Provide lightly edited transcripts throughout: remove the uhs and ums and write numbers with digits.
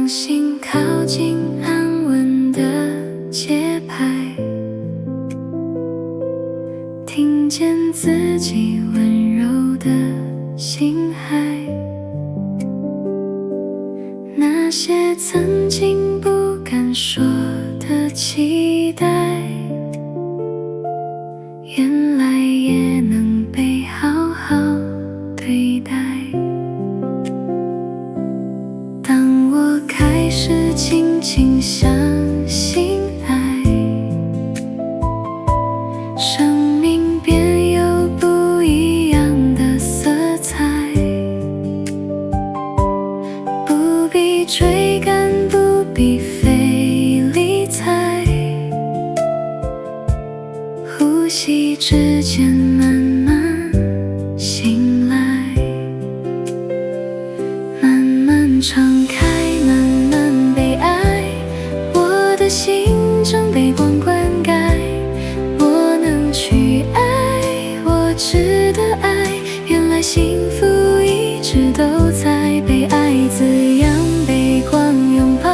心靠近安稳的节拍，听见自己温柔的心海，那些曾经不敢说的期待，原来也能被好好对待。当我开始轻轻相信爱，生命便有不一样的色彩，不必追赶，不必费理睬，呼吸之间慢慢醒来，慢慢敞开，慢慢被爱，我的心正被光灌溉，我能去爱，我值得爱，原来幸福一直都在，被爱滋养，被光拥抱，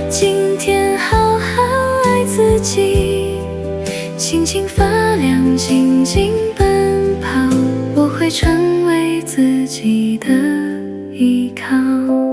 今天好好爱自己，轻轻发亮，静静奔跑，我会成为自己的依靠。